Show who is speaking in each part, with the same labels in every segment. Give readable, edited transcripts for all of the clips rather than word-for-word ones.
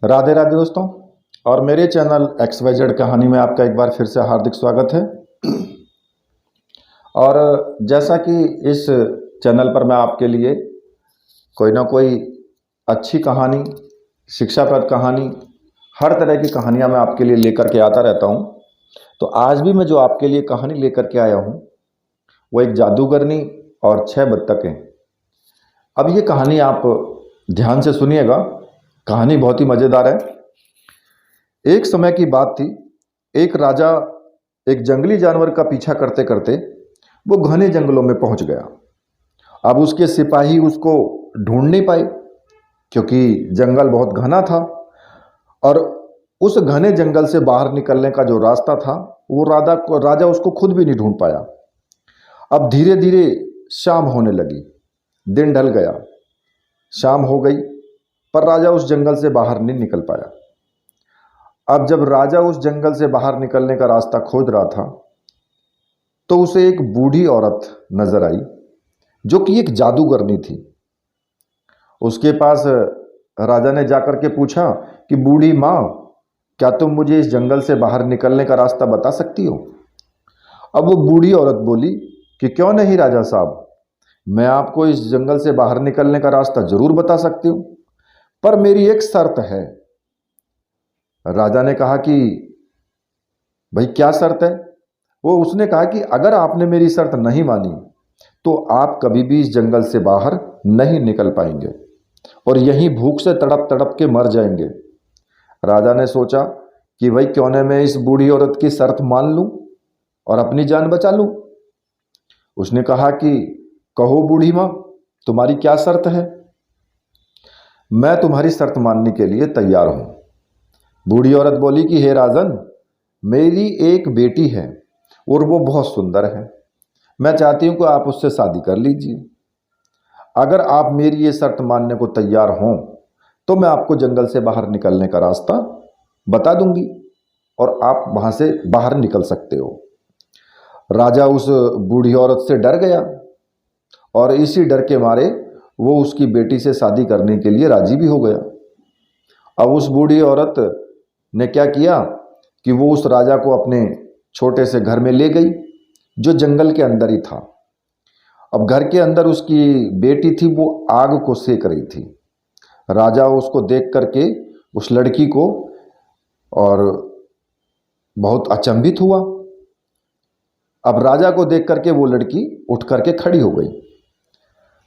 Speaker 1: राधे राधे दोस्तों। और मेरे चैनल XYZ कहानी में आपका एक बार फिर से हार्दिक स्वागत है। और जैसा कि इस चैनल पर मैं आपके लिए कोई ना कोई अच्छी कहानी, शिक्षाप्रद कहानी, हर तरह की कहानियां मैं आपके लिए लेकर के आता रहता हूं। तो आज भी मैं जो आपके लिए कहानी लेकर के आया हूं वो एक जादूगरनी और 6 बत्तखें। अब ये कहानी आप ध्यान से सुनिएगा, कहानी बहुत ही मज़ेदार है। एक समय की बात थी, एक राजा एक जंगली जानवर का पीछा करते करते वो घने जंगलों में पहुंच गया। अब उसके सिपाही उसको ढूंढ नहीं पाए क्योंकि जंगल बहुत घना था और उस घने जंगल से बाहर निकलने का जो रास्ता था वो राजा उसको खुद भी नहीं ढूंढ पाया। अब धीरे धीरे शाम होने लगी, दिन ढल गया, शाम हो गई, पर राजा उस जंगल से बाहर नहीं निकल पाया। अब जब राजा उस जंगल से बाहर निकलने का रास्ता खोज रहा था तो उसे एक बूढ़ी औरत नजर आई जो कि एक जादूगरनी थी। उसके पास राजा ने जाकर के पूछा कि बूढ़ी माँ, क्या तुम मुझे इस जंगल से बाहर निकलने का रास्ता बता सकती हो? अब वो बूढ़ी औरत बोली कि क्यों नहीं राजा साहब, मैं आपको इस जंगल से बाहर निकलने का रास्ता जरूर बता सकती हूँ, पर मेरी एक शर्त है। राजा ने कहा कि भाई क्या शर्त है? उसने कहा कि अगर आपने मेरी शर्त नहीं मानी तो आप कभी भी इस जंगल से बाहर नहीं निकल पाएंगे और यहीं भूख से तड़प तड़प के मर जाएंगे। राजा ने सोचा कि भाई क्यों न मैं इस बूढ़ी औरत की शर्त मान लूं और अपनी जान बचा लूं। उसने कहा कि कहो बूढ़ी माँ, तुम्हारी क्या शर्त है? मैं तुम्हारी शर्त मानने के लिए तैयार हूं। बूढ़ी औरत बोली कि हे राजन, मेरी एक बेटी है और वो बहुत सुंदर है। मैं चाहती हूं कि आप उससे शादी कर लीजिए। अगर आप मेरी ये शर्त मानने को तैयार हों तो मैं आपको जंगल से बाहर निकलने का रास्ता बता दूंगी और आप वहां से बाहर निकल सकते हो। राजा उस बूढ़ी औरत से डर गया और इसी डर के मारे वो उसकी बेटी से शादी करने के लिए राजी भी हो गया। अब उस बूढ़ी औरत ने क्या किया कि वो उस राजा को अपने छोटे से घर में ले गई जो जंगल के अंदर ही था। अब घर के अंदर उसकी बेटी थी, वो आग को सेक रही थी। राजा उसको देख करके उस लड़की को और बहुत अचंभित हुआ। अब राजा को देख करके वो लड़की उठ करके खड़ी हो गई।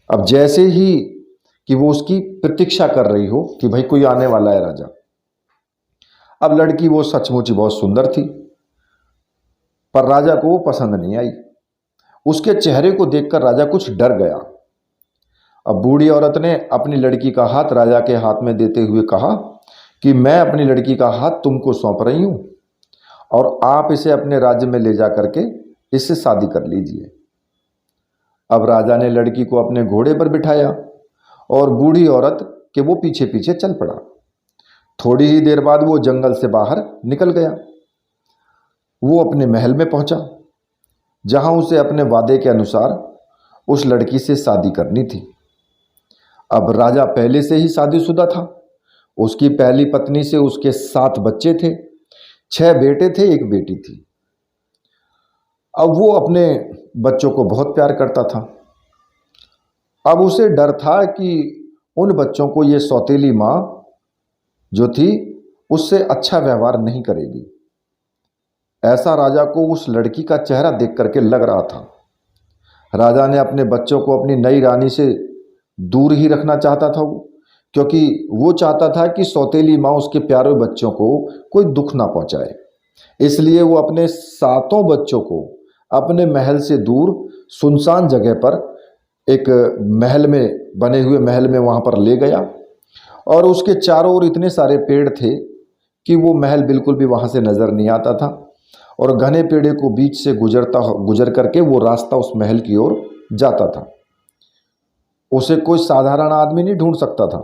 Speaker 1: अब जैसे ही कि वो उसकी प्रतीक्षा कर रही हो कि भाई कोई आने वाला है राजा। अब लड़की वो सचमुच ही बहुत सुंदर थी, पर राजा को वो पसंद नहीं आई। उसके चेहरे को देखकर राजा कुछ डर गया। अब बूढ़ी औरत ने अपनी लड़की का हाथ राजा के हाथ में देते हुए कहा कि मैं अपनी लड़की का हाथ तुमको सौंप रही हूं और आप इसे अपने राज्य में ले जा करके इससे शादी कर लीजिए। अब राजा ने लड़की को अपने घोड़े पर बिठाया और बूढ़ी औरत के वो पीछे पीछे चल पड़ा। थोड़ी ही देर बाद वो जंगल से बाहर निकल गया। वो अपने महल में पहुंचा जहां उसे अपने वादे के अनुसार उस लड़की से शादी करनी थी। अब राजा पहले से ही शादीशुदा था। उसकी पहली पत्नी से उसके 7 बच्चे थे, 6 बेटे थे, 1 बेटी थी। अब वो अपने बच्चों को बहुत प्यार करता था। अब उसे डर था कि उन बच्चों को ये सौतेली माँ जो थी उससे अच्छा व्यवहार नहीं करेगी। ऐसा राजा को उस लड़की का चेहरा देख करके लग रहा था। राजा ने अपने बच्चों को अपनी नई रानी से दूर ही रखना चाहता था क्योंकि वो चाहता था कि सौतेली माँ उसके प्यारे बच्चों को कोई दुख ना पहुंचाए। इसलिए वो अपने 7 बच्चों को अपने महल से दूर सुनसान जगह पर एक महल में बने हुए महल में वहाँ पर ले गया और उसके चारों ओर इतने सारे पेड़ थे कि वो महल बिल्कुल भी वहाँ से नज़र नहीं आता था और घने पेड़ों को बीच से गुजर करके वो रास्ता उस महल की ओर जाता था। उसे कोई साधारण आदमी नहीं ढूंढ सकता था।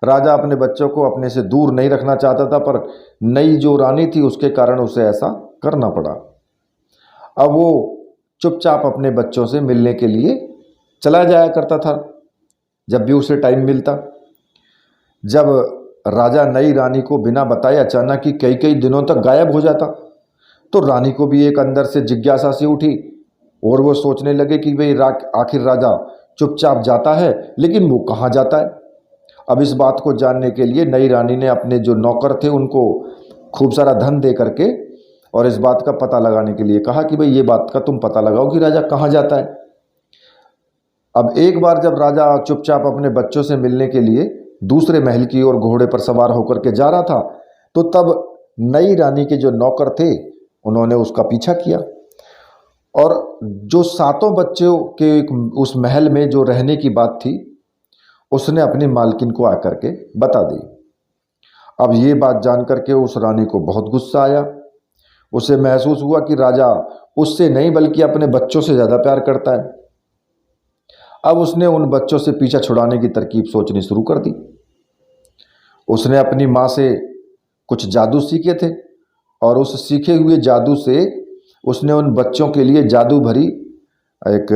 Speaker 1: राजा अपने बच्चों को अपने से दूर नहीं रखना चाहता था, पर नई जो रानी थी उसके कारण उसे ऐसा करना पड़ा। अब वो चुपचाप अपने बच्चों से मिलने के लिए चला जाया करता था जब भी उसे टाइम मिलता। जब राजा नई रानी को बिना बताए अचानक ही कई कई दिनों तक गायब हो जाता, तो रानी को भी एक अंदर से जिज्ञासा सी उठी और वो सोचने लगे कि भाई आखिर राजा चुपचाप जाता है, लेकिन वो कहाँ जाता है। अब इस बात को जानने के लिए नई रानी ने अपने जो नौकर थे उनको खूब सारा धन दे करके और इस बात का पता लगाने के लिए कहा कि भाई ये बात का तुम पता लगाओ कि राजा कहाँ जाता है। अब एक बार जब राजा चुपचाप अपने बच्चों से मिलने के लिए दूसरे महल की ओर घोड़े पर सवार होकर के जा रहा था, तो तब नई रानी के जो नौकर थे उन्होंने उसका पीछा किया और जो 7 बच्चों के उस महल में जो रहने की बात थी उसने अपनी मालकिन को आकर के बता दी। अब ये बात जान करके उस रानी को बहुत गुस्सा आया। उसे महसूस हुआ कि राजा उससे नहीं बल्कि अपने बच्चों से ज़्यादा प्यार करता है। अब उसने उन बच्चों से पीछा छुड़ाने की तरकीब सोचनी शुरू कर दी। उसने अपनी माँ से कुछ जादू सीखे थे और उस सीखे हुए जादू से उसने उन बच्चों के लिए जादू भरी एक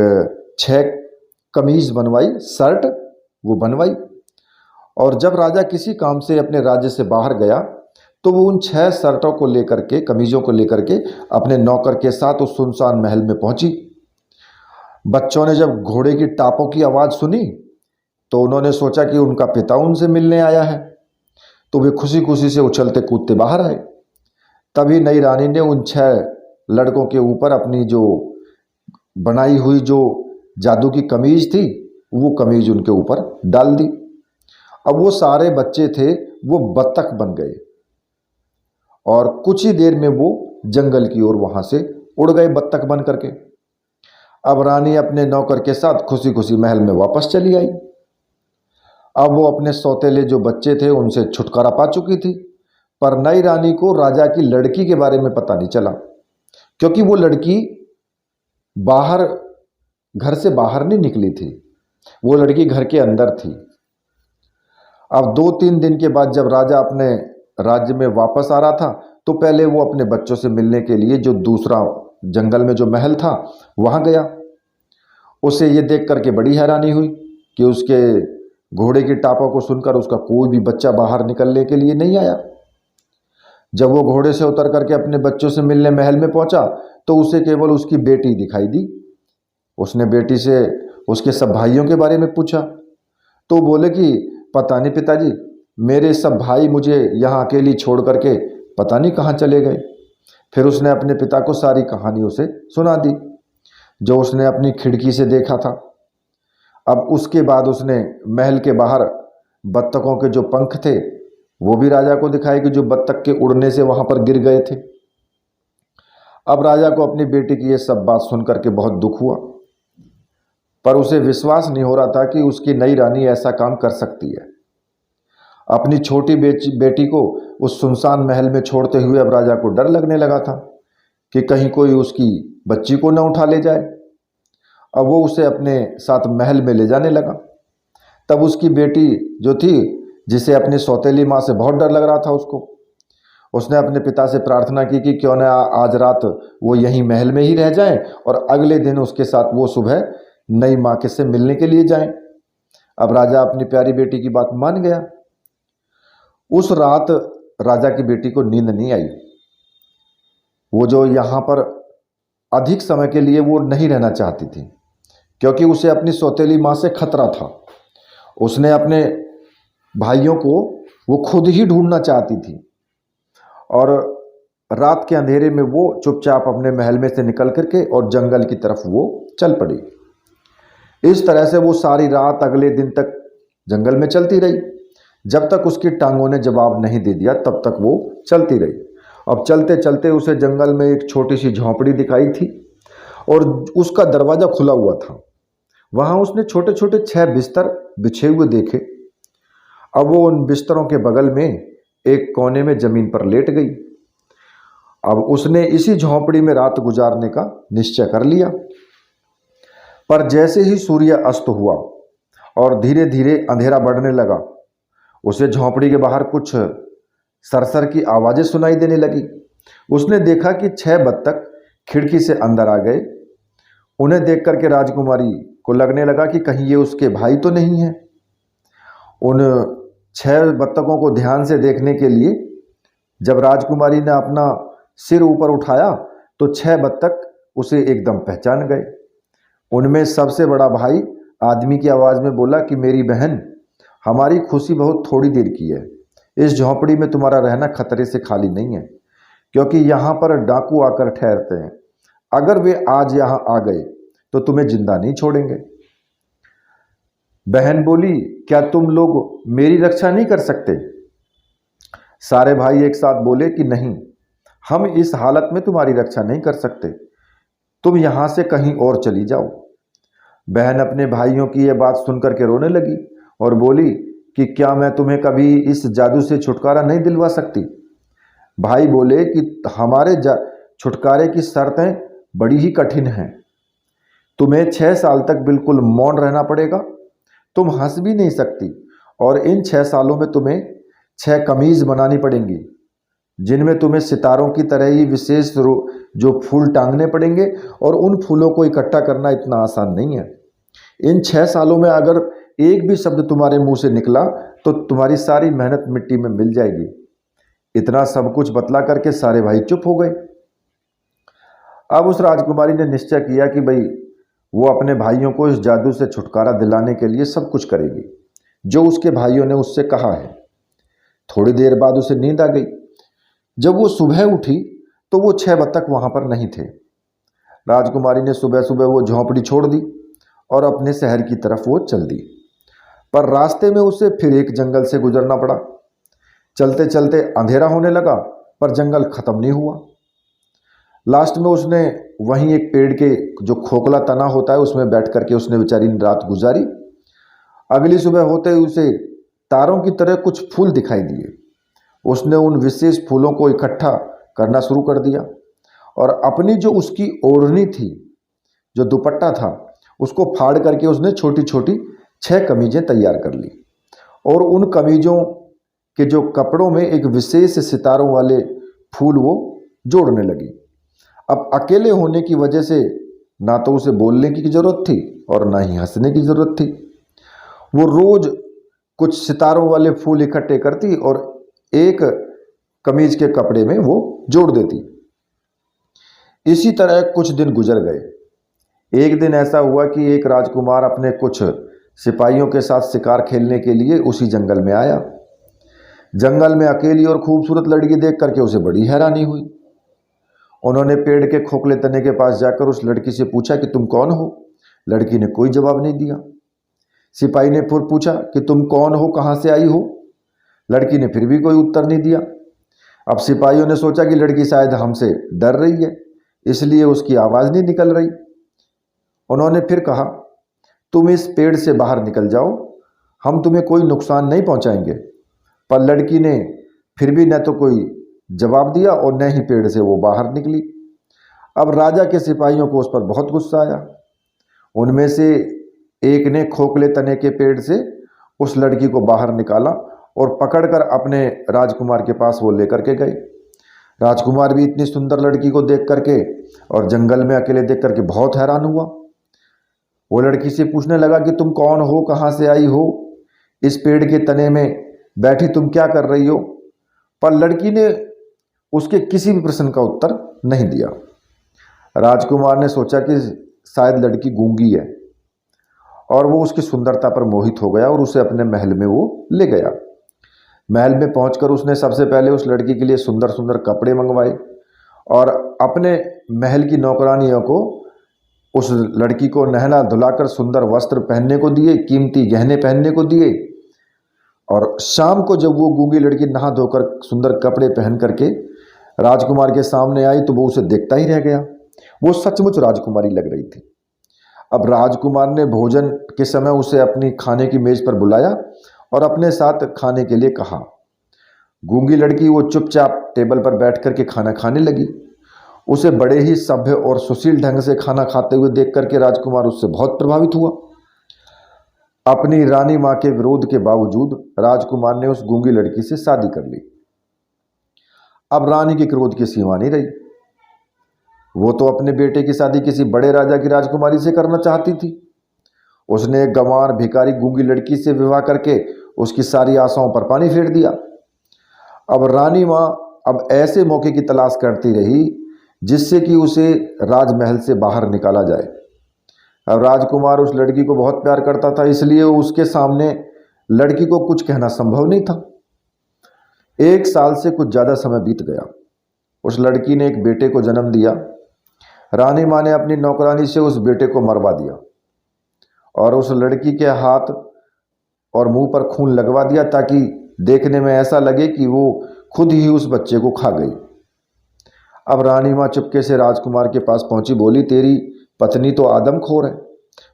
Speaker 1: 6 कमीज बनवाई, शर्ट वो बनवाई। और जब राजा किसी काम से अपने राज्य से बाहर गया तो वो उन 6 शर्टों को लेकर के, कमीजों को लेकर के अपने नौकर के साथ उस सुनसान महल में पहुंची। बच्चों ने जब घोड़े की टापों की आवाज़ सुनी तो उन्होंने सोचा कि उनका पिता उनसे मिलने आया है, तो वे खुशी खुशी से उछलते कूदते बाहर आए। तभी नई रानी ने उन 6 लड़कों के ऊपर अपनी जो बनाई हुई जो जादू की कमीज थी वो कमीज उनके ऊपर डाल दी। अब वो सारे बच्चे थे वो बत्तख बन गए और कुछ ही देर में वो जंगल की ओर वहां से उड़ गए बत्तख बन करके। अब रानी अपने नौकर के साथ खुशी खुशी महल में वापस चली आई। अब वो अपने सौतेले जो बच्चे थे उनसे छुटकारा पा चुकी थी, पर नई रानी को राजा की लड़की के बारे में पता नहीं चला, क्योंकि वो लड़की बाहर, घर से बाहर नहीं निकली थी, वो लड़की घर के अंदर थी। अब 2-3 दिन के बाद जब राजा अपने राज्य में वापस आ रहा था तो पहले वो अपने बच्चों से मिलने के लिए जो दूसरा जंगल में जो महल था वहां गया। उसे ये देख करके बड़ी हैरानी हुई कि उसके घोड़े की टापों को सुनकर उसका कोई भी बच्चा बाहर निकलने के लिए नहीं आया। जब वो घोड़े से उतर करके अपने बच्चों से मिलने महल में पहुंचा तो उसे केवल उसकी बेटी दिखाई दी। उसने बेटी से उसके सब भाइयों के बारे में पूछा तो बोले कि पता नहीं पिताजी, मेरे सब भाई मुझे यहाँ अकेली छोड़ करके पता नहीं कहाँ चले गए। फिर उसने अपने पिता को सारी कहानी उसे सुना दी जो उसने अपनी खिड़की से देखा था। अब उसके बाद उसने महल के बाहर बत्तखों के जो पंख थे वो भी राजा को दिखाए कि जो बत्तख के उड़ने से वहां पर गिर गए थे। अब राजा को अपनी बेटी की ये सब बात सुन करके बहुत दुख हुआ, पर उसे विश्वास नहीं हो रहा था कि उसकी नई रानी ऐसा काम कर सकती है। अपनी छोटी बेटी को उस सुनसान महल में छोड़ते हुए अब राजा को डर लगने लगा था कि कहीं कोई उसकी बच्ची को न उठा ले जाए। अब वो उसे अपने साथ महल में ले जाने लगा। तब उसकी बेटी जो थी, जिसे अपनी सौतेली माँ से बहुत डर लग रहा था, उसने अपने पिता से प्रार्थना की कि क्यों न आज रात वो यहीं महल में ही रह जाएं और अगले दिन उसके साथ वो सुबह नई माँ के से मिलने के लिए जाएं। अब राजा अपनी प्यारी बेटी की बात मान गया। उस रात राजा की बेटी को नींद नहीं आई। वो जो यहाँ पर अधिक समय के लिए वो नहीं रहना चाहती थी, क्योंकि उसे अपनी सौतेली माँ से खतरा था। उसने अपने भाइयों को वो खुद ही ढूंढना चाहती थी और रात के अंधेरे में वो चुपचाप अपने महल में से निकल करके और जंगल की तरफ वो चल पड़ी। इस तरह से वो सारी रात अगले दिन तक जंगल में चलती रही। जब तक उसकी टांगों ने जवाब नहीं दे दिया तब तक वो चलती रही। अब चलते चलते उसे जंगल में एक छोटी सी झोंपड़ी दिखाई थी और उसका दरवाज़ा खुला हुआ था। वहाँ उसने छोटे छोटे 6 बिस्तर बिछे हुए देखे। अब वो उन बिस्तरों के बगल में एक कोने में ज़मीन पर लेट गई। अब उसने इसी झोंपड़ी में रात गुजारने का निश्चय कर लिया। पर जैसे ही सूर्य अस्त हुआ और धीरे धीरे अंधेरा बढ़ने लगा, उसे झोंपड़ी के बाहर कुछ सरसर की आवाज़ें सुनाई देने लगी। उसने देखा कि 6 बत्तख खिड़की से अंदर आ गए। उन्हें देख करके राजकुमारी को लगने लगा कि कहीं ये उसके भाई तो नहीं हैं। उन 6 बत्तखों को ध्यान से देखने के लिए जब राजकुमारी ने अपना सिर ऊपर उठाया तो 6 बत्तख उसे एकदम पहचान गए। उनमें सबसे बड़ा भाई आदमी की आवाज़ में बोला कि मेरी बहन, हमारी खुशी बहुत थोड़ी देर की है। इस झोंपड़ी में तुम्हारा रहना खतरे से खाली नहीं है, क्योंकि यहाँ पर डाकू आकर ठहरते हैं। अगर वे आज यहाँ आ गए तो तुम्हें जिंदा नहीं छोड़ेंगे। बहन बोली, क्या तुम लोग मेरी रक्षा नहीं कर सकते? सारे भाई एक साथ बोले कि नहीं, हम इस हालत में तुम्हारी रक्षा नहीं कर सकते, तुम यहां से कहीं और चली जाओ। बहन अपने भाइयों की यह बात सुनकर के रोने लगी और बोली कि क्या मैं तुम्हें कभी इस जादू से छुटकारा नहीं दिलवा सकती? भाई बोले कि हमारे छुटकारे की शर्तें बड़ी ही कठिन हैं। तुम्हें 6 साल तक बिल्कुल मौन रहना पड़ेगा, तुम हंस भी नहीं सकती, और इन 6 सालों में तुम्हें 6 कमीज बनानी पड़ेंगी, जिनमें तुम्हें सितारों की तरह ही विशेष जो फूल टांगने पड़ेंगे, और उन फूलों को इकट्ठा करना इतना आसान नहीं है। इन 6 सालों में अगर एक भी शब्द तुम्हारे मुंह से निकला तो तुम्हारी सारी मेहनत मिट्टी में मिल जाएगी। इतना सब कुछ बतला करके सारे भाई चुप हो गए। अब उस राजकुमारी ने निश्चय किया कि भाई वो अपने भाइयों को इस जादू से छुटकारा दिलाने के लिए सब कुछ करेगी जो उसके भाइयों ने उससे कहा है। थोड़ी देर बाद उसे नींद आ गई। जब वो सुबह उठी तो वो 6 बत्तख वहां पर नहीं थे। राजकुमारी ने सुबह सुबह वो झोंपड़ी छोड़ दी और अपने शहर की तरफ वो चल दी। पर रास्ते में उसे फिर एक जंगल से गुजरना पड़ा। चलते चलते अंधेरा होने लगा पर जंगल खत्म नहीं हुआ। लास्ट में उसने वहीं एक पेड़ के जो खोखला तना होता है उसमें बैठ करके उसने बेचारी रात गुजारी। अगली सुबह होते ही उसे तारों की तरह कुछ फूल दिखाई दिए। उसने उन विशेष फूलों को इकट्ठा करना शुरू कर दिया और अपनी जो उसकी ओढ़नी थी, जो दुपट्टा था, उसको फाड़ करके उसने छोटी छोटी 6 कमीजें तैयार कर ली और उन कमीजों के जो कपड़ों में एक विशेष सितारों वाले फूल वो जोड़ने लगी। अब अकेले होने की वजह से ना तो उसे बोलने की जरूरत थी और ना ही हंसने की जरूरत थी। वो रोज कुछ सितारों वाले फूल इकट्ठे करती और एक कमीज के कपड़े में वो जोड़ देती। इसी तरह कुछ दिन गुजर गए। एक दिन ऐसा हुआ कि एक राजकुमार अपने कुछ सिपाहियों के साथ शिकार खेलने के लिए उसी जंगल में आया। जंगल में अकेली और खूबसूरत लड़की देख करके उसे बड़ी हैरानी हुई। उन्होंने पेड़ के खोखले तने के पास जाकर उस लड़की से पूछा कि तुम कौन हो? लड़की ने कोई जवाब नहीं दिया। सिपाही ने फिर पूछा कि तुम कौन हो, कहाँ से आई हो? लड़की ने फिर भी कोई उत्तर नहीं दिया। अब सिपाहियों ने सोचा कि लड़की शायद हमसे डर रही है, इसलिए उसकी आवाज़ नहीं निकल रही। उन्होंने फिर कहा, तुम इस पेड़ से बाहर निकल जाओ, हम तुम्हें कोई नुकसान नहीं पहुंचाएंगे। पर लड़की ने फिर भी न तो कोई जवाब दिया और न ही पेड़ से वो बाहर निकली। अब राजा के सिपाहियों को उस पर बहुत गुस्सा आया। उनमें से एक ने खोखले तने के पेड़ से उस लड़की को बाहर निकाला और पकड़कर अपने राजकुमार के पास वो लेकर के गए। राजकुमार भी इतनी सुंदर लड़की को देख करके और जंगल में अकेले देख करके बहुत हैरान हुआ। वो लड़की से पूछने लगा कि तुम कौन हो, कहाँ से आई हो, इस पेड़ के तने में बैठी तुम क्या कर रही हो? पर लड़की ने उसके किसी भी प्रश्न का उत्तर नहीं दिया। राजकुमार ने सोचा कि शायद लड़की गूंगी है और वो उसकी सुंदरता पर मोहित हो गया और उसे अपने महल में वो ले गया। महल में पहुंचकर उसने सबसे पहले उस लड़की के लिए सुंदर सुंदर कपड़े मंगवाए और अपने महल की नौकरानियों को उस लड़की को नहला धुलाकर सुंदर वस्त्र पहनने को दिए, कीमती गहने पहनने को दिए। और शाम को जब वो गूंगी लड़की नहा धोकर सुंदर कपड़े पहन करके राजकुमार के सामने आई तो वो उसे देखता ही रह गया। वो सचमुच राजकुमारी लग रही थी। अब राजकुमार ने भोजन के समय उसे अपनी खाने की मेज पर बुलाया और अपने साथ खाने के लिए कहा। गूंगी लड़की वो चुपचाप टेबल पर बैठ करके खाना खाने लगी। उसे बड़े ही सभ्य और सुशील ढंग से खाना खाते हुए देख करके राजकुमार उससे बहुत प्रभावित हुआ। अपनी रानी माँ के विरोध के बावजूद राजकुमार ने उस गूंगी लड़की से शादी कर ली। अब रानी के क्रोध की सीमा नहीं रही। वो तो अपने बेटे की शादी किसी बड़े राजा की राजकुमारी से करना चाहती थी। उसने एक गंवार भिखारी गूंगी लड़की से विवाह करके उसकी सारी आशाओं पर पानी फेर दिया। अब रानी माँ अब ऐसे मौके की तलाश करती रही जिससे कि उसे राजमहल से बाहर निकाला जाए। अब राजकुमार उस लड़की को बहुत प्यार करता था, इसलिए उसके सामने लड़की को कुछ कहना संभव नहीं था। 1 साल से कुछ ज़्यादा समय बीत गया। उस लड़की ने एक बेटे को जन्म दिया। रानी माँ ने अपनी नौकरानी से उस बेटे को मरवा दिया और उस लड़की के हाथ और मुंह पर खून लगवा दिया ताकि देखने में ऐसा लगे कि वो खुद ही उस बच्चे को खा गई। अब रानी माँ चुपके से राजकुमार के पास पहुंची, बोली, तेरी पत्नी तो आदमखोर है,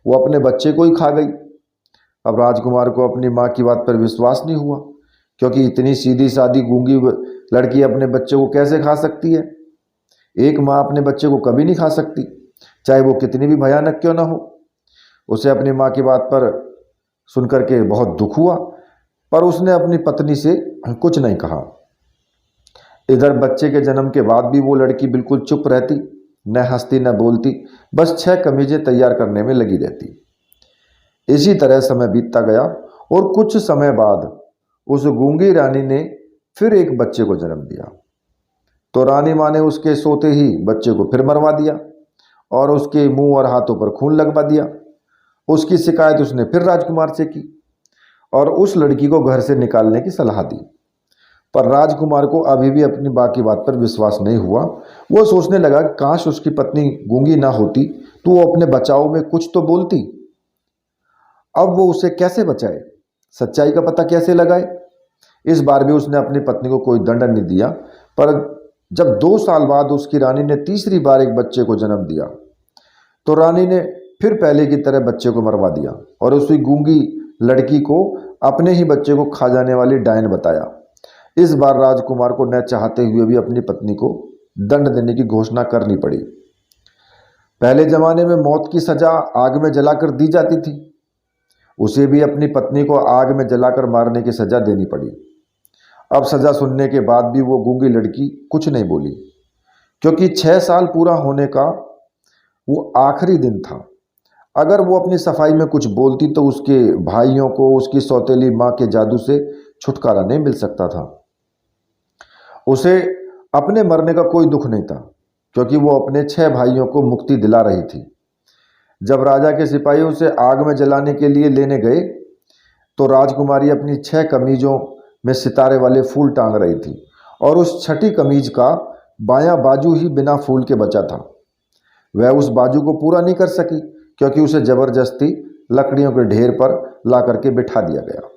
Speaker 1: वो अपने बच्चे को ही खा गई। अब राजकुमार को अपनी माँ की बात पर विश्वास नहीं हुआ, क्योंकि इतनी सीधी सादी गूंगी लड़की अपने बच्चे को कैसे खा सकती है। एक माँ अपने बच्चे को कभी नहीं खा सकती, चाहे वो कितनी भी भयानक क्यों ना हो। उसे अपनी माँ की बात पर सुनकर के बहुत दुख हुआ, पर उसने अपनी पत्नी से कुछ नहीं कहा। इधर बच्चे के जन्म के बाद भी वो लड़की बिल्कुल चुप रहती, न हंसती न बोलती, बस 6 कमीजें तैयार करने में लगी रहती। इसी तरह समय बीतता गया और कुछ समय बाद उस गूंगी रानी ने फिर एक बच्चे को जन्म दिया। तो रानी माँ ने उसके सोते ही बच्चे को फिर मरवा दिया और उसके मुंह और हाथों पर खून लगवा दिया। उसकी शिकायत उसने फिर राजकुमार से की और उस लड़की को घर से निकालने की सलाह दी, पर राजकुमार को अभी भी अपनी बाकी बात पर विश्वास नहीं हुआ। वो सोचने लगा, काश उसकी पत्नी गूंगी ना होती तो वो अपने बचाव में कुछ तो बोलती। अब वो उसे कैसे बचाए, सच्चाई का पता कैसे लगाए। इस बार भी उसने अपनी पत्नी को कोई दंड नहीं दिया, पर जब 2 साल बाद उसकी रानी ने तीसरी बार एक बच्चे को जन्म दिया तो रानी ने फिर पहले की तरह बच्चे को मरवा दिया और उसी गूंगी लड़की को अपने ही बच्चे को खा जाने वाली डायन बताया। इस बार राजकुमार को न चाहते हुए भी अपनी पत्नी को दंड देने की घोषणा करनी पड़ी। पहले जमाने में मौत की सजा आग में जलाकर दी जाती थी, उसे भी अपनी पत्नी को आग में जलाकर मारने की सजा देनी पड़ी। अब सजा सुनने के बाद भी वो गूंगी लड़की कुछ नहीं बोली, क्योंकि 6 साल पूरा होने का वो आखिरी दिन था। अगर वो अपनी सफाई में कुछ बोलती तो उसके भाइयों को उसकी सौतेली माँ के जादू से छुटकारा नहीं मिल सकता था। उसे अपने मरने का कोई दुख नहीं था, क्योंकि वो अपने 6 भाइयों को मुक्ति दिला रही थी। जब राजा के सिपाही उसे आग में जलाने के लिए लेने गए तो राजकुमारी अपनी 6 कमीजों में सितारे वाले फूल टांग रही थी और उस 6ठी कमीज का बायां बाजू ही बिना फूल के बचा था। वह उस बाजू को पूरा नहीं कर सकी, क्योंकि उसे जबरदस्ती लकड़ियों के ढेर पर ला करके बिठा दिया गया।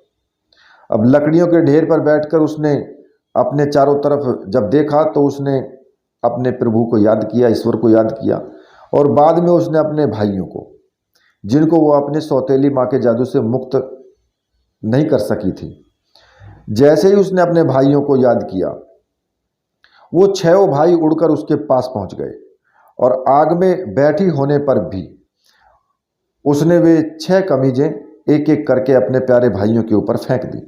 Speaker 1: अब लकड़ियों के ढेर पर बैठकर उसने अपने चारों तरफ जब देखा तो उसने अपने प्रभु को याद किया, ईश्वर को याद किया, और बाद में उसने अपने भाइयों को, जिनको वो अपने सौतेली माँ के जादू से मुक्त नहीं कर सकी थी, जैसे ही उसने अपने भाइयों को याद किया, वो 6 भाई उड़कर उसके पास पहुंच गए और आग में बैठी होने पर भी उसने वे 6 कमीजें एक एक करके अपने प्यारे भाइयों के ऊपर फेंक दी।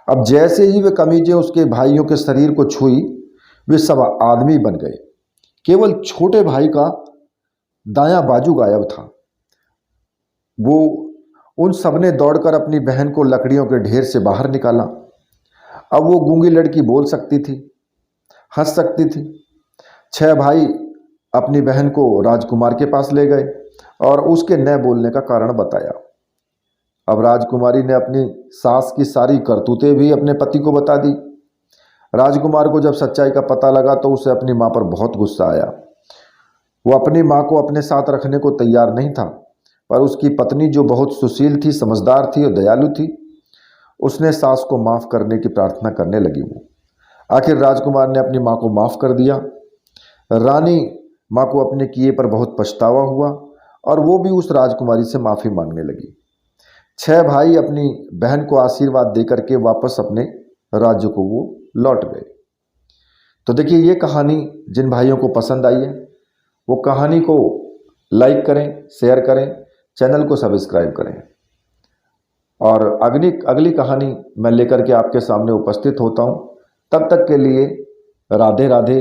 Speaker 1: अब जैसे ही वे कमीजें उसके भाइयों के शरीर को छुई, वे सब आदमी बन गए। केवल छोटे भाई का दायां बाजू गायब था। वो उन सबने दौड़कर अपनी बहन को लकड़ियों के ढेर से बाहर निकाला। अब वो गूंगी लड़की बोल सकती थी, हंस सकती थी। 6 भाई अपनी बहन को राजकुमार के पास ले गए और उसके न बोलने का कारण बताया। अब राजकुमारी ने अपनी सास की सारी करतूतें भी अपने पति को बता दी। राजकुमार को जब सच्चाई का पता लगा तो उसे अपनी माँ पर बहुत गुस्सा आया। वो अपनी माँ को अपने साथ रखने को तैयार नहीं था, पर उसकी पत्नी जो बहुत सुशील थी, समझदार थी और दयालु थी, उसने सास को माफ़ करने की प्रार्थना करने लगी। वो आखिर राजकुमार ने अपनी माँ को माफ़ कर दिया। रानी माँ को अपने किए पर बहुत पछतावा हुआ और वो भी उस राजकुमारी से माफ़ी मांगने लगी। 6 भाई अपनी बहन को आशीर्वाद देकर के वापस अपने राज्य को वो लौट गए। तो देखिए, ये कहानी जिन भाइयों को पसंद आई है वो कहानी को लाइक करें, शेयर करें, चैनल को सब्सक्राइब करें, और अगली कहानी मैं लेकर के आपके सामने उपस्थित होता हूँ। तब तक के लिए राधे राधे।